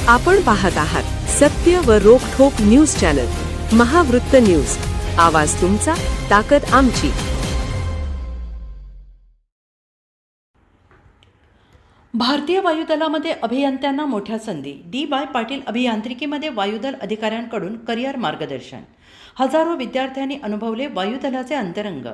आपण पाहत आहात सत्य व रोखठोक न्यूज चॅनल महावृत्त न्यूज। आवाज तुमचा, ताकद आमची। भारतीय वायुदलामध्ये अभियंत्यांना मोठ्या संधी। डी.वाय. पाटील अभियांत्रिकीमध्ये वायुदल अधिकाऱ्यांकडून करिअर मार्गदर्शन। हजारो विद्यार्थ्यांनी अनुभवले वायुदलाचे अंतरंग।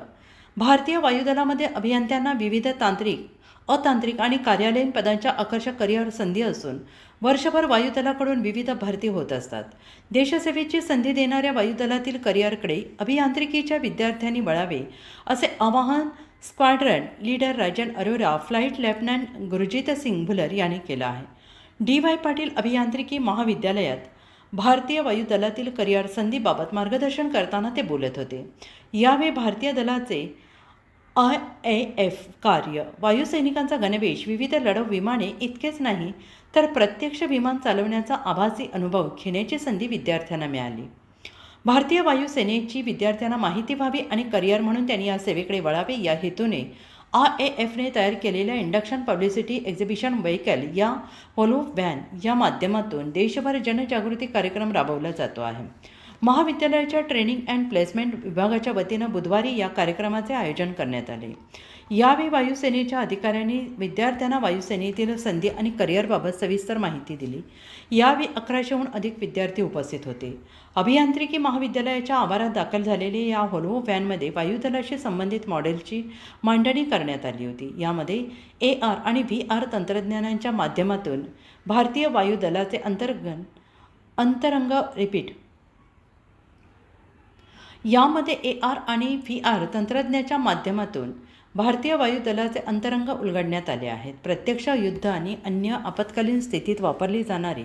भारतीय वायुदलामध्ये अभियंत्यांना विविध तांत्रिक, अतांत्रिक आणि कार्यालयीन पदांच्या आकर्षक करिअर संधी असून वर्षभर वायुदलाकडून विविध भरती होत असतात। देशसेवेची संधी देणाऱ्या वायुदलातील करिअरकडे अभियांत्रिकीच्या विद्यार्थ्यांनी वळावे असे आवाहन squadron leader Rajan Arora, flight lieutenant Gurjeet Singh Bhullar यांनी केलं आहे। डी.वाय. पाटील अभियांत्रिकी महाविद्यालयात भारतीय वायुदलातील करिअर संधीबाबत मार्गदर्शन करताना ते बोलत होते। यावेळी भारतीय दलाचे IAF कार्य, वायुसैनिकांचा गणवेश, विविध लढाऊ विमाने इतकेच नाही तर प्रत्यक्ष विमान चालवण्याचा आभासी अनुभव घेण्याची संधी विद्यार्थ्यांना मिळाली। भारतीय वायुसेनेची विद्यार्थ्यांना माहिती व्हावी आणि करिअर म्हणून त्यांनी या सेवेकडे वळावे या हेतूने IAFने तयार केलेल्या इंडक्शन पब्लिसिटी एक्झिबिशन व्हेकल या होलो व्हॅन या माध्यमातून देशभर जनजागृती कार्यक्रम राबवला जातो आहे। महाविद्यालयाच्या ट्रेनिंग अँड प्लेसमेंट विभागाच्या वतीनं बुधवारी या कार्यक्रमाचे आयोजन करण्यात आले। यावेळी वायुसेनेच्या अधिकाऱ्यांनी विद्यार्थ्यांना वायुसेनेतील संधी आणि करिअरबाबत सविस्तर माहिती दिली। यावेळी 1100हून अधिक विद्यार्थी उपस्थित होते। अभियांत्रिकी महाविद्यालयाच्या आवारात दाखल झालेल्या या होलो व्हॅनमध्ये वायुदलाशी संबंधित मॉडेलची मांडणी करण्यात आली होती। यामध्ये AR आणि VR तंत्रज्ञानांच्या माध्यमातून भारतीय वायुदलाचे यामध्ये AR आणि VR तंत्रज्ञानाच्या माध्यमातून भारतीय वायुदलाचे अंतरंग उलगडण्यात आले आहेत। प्रत्यक्ष युद्ध आणि अन्य आपत्कालीन स्थितीत वापरली जाणारी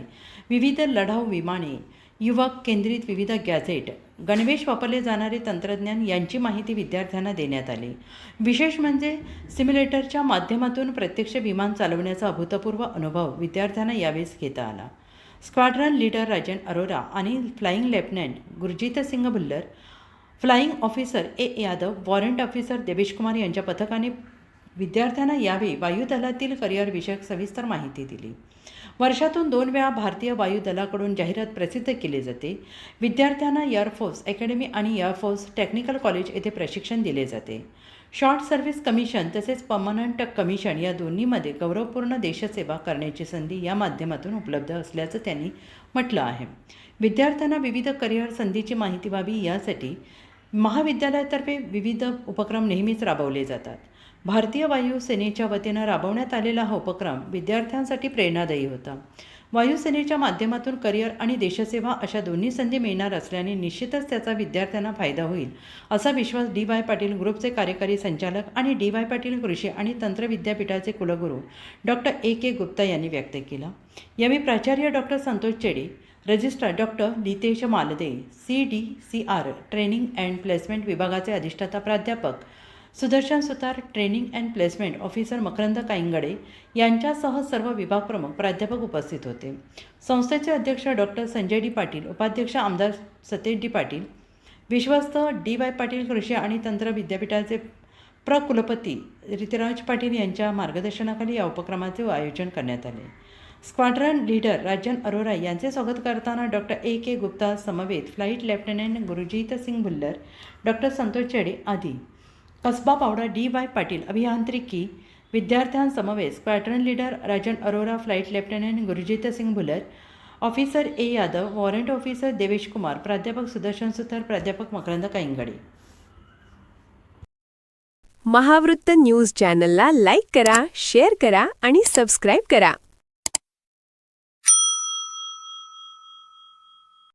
विविध लढाऊ विमाने, युवक केंद्रित विविध गॅझेट, गणवेश, वापरले जाणारे तंत्रज्ञान यांची माहिती विद्यार्थ्यांना देण्यात आली। विशेष म्हणजे सिम्युलेटरच्या माध्यमातून प्रत्यक्ष विमान चालवण्याचा अभूतपूर्व अनुभव विद्यार्थ्यांना यावेळी घेता आला। स्क्वाड्रन लीडर राजन अरोरा आणि flying lieutenant Gurjeet Singh Bhullar, flying officer A. Yadav, warrant officer Devesh Kumar यांच्या पथकाने विद्यार्थ्यांना यावेळी वायुदलातील करिअर विषयक सविस्तर माहिती दिली। वर्षातून 2 वेळा भारतीय वायुदलाकडून जाहिरात प्रसिद्ध केली जाते। विद्यार्थ्यांना एअरफोर्स अकॅडमी आणि एअरफोर्स टेक्निकल कॉलेज येथे प्रशिक्षण दिले जाते। शॉर्ट सर्व्हिस कमिशन तसेच परमनंट कमिशन या दोन्हीमध्ये गौरवपूर्ण देशसेवा करण्याची संधी या माध्यमातून उपलब्ध असल्याचं त्यांनी म्हटलं आहे। विद्यार्थ्यांना विविध करिअर संधीची माहिती व्हावी यासाठी महाविद्यालयातर्फे विविध उपक्रम नेहमीच राबवले जातात। भारतीय वायुसेनेच्या वतीनं राबवण्यात आलेला हा उपक्रम विद्यार्थ्यांसाठी प्रेरणादायी होता। वायुसेनेच्या माध्यमातून करिअर आणि देशसेवा अशा दोन्ही संधी मिळणार असल्याने निश्चितच त्याचा विद्यार्थ्यांना फायदा होईल असा विश्वास डी.वाय. पाटील ग्रुपचे कार्यकारी संचालक आणि डी.वाय. पाटील कृषी आणि तंत्र विद्यापीठाचे कुलगुरू डॉक्टर A.K. गुप्ता यांनी व्यक्त केला। यावेळी प्राचार्य doctor Santosh Chede, registrar doctor Litesh Malde, CDCR training and placement विभागाचे अधिष्ठाता प्राध्यापक Sudarshan Sutar, training and placement officer Makarand Kaingade यांच्यासह सर्व विभाग प्रमुख प्राध्यापक उपस्थित होते। संस्थेचे अध्यक्ष डॉक्टर संजय डी. पाटील, उपाध्यक्ष आमदार सतेज डी. पाटील, विश्वस्त डी.वाय. पाटील कृषी आणि तंत्र विद्यापीठाचे प्रकुलपती रितिराज पाटील यांच्या मार्गदर्शनाखाली या उपक्रमाचे आयोजन करण्यात आले। स्क्वाड्रन लीडर राजन अरोरा यांचे स्वागत करताना डॉक्टर A.K. गुप्ता समवेत flight lieutenant Gurjeet Singh Bhullar, doctor Santosh Chede आदी कसबा पावडा डी.वाय. पाटील अभियांत्रिकी विद्यार्थ्यांसमवेत squadron leader Rajan Arora, flight lieutenant Gurjeet Singh Bhullar, officer A. Yadav, warrant officer Devesh Kumar, प्राध्यापक सुदर्शन सुतार, प्राध्यापक मकरंद काईंगडे। महावृत्त न्यूज चॅनलला लाईक करा, शेअर करा आणि सबस्क्राईब करा।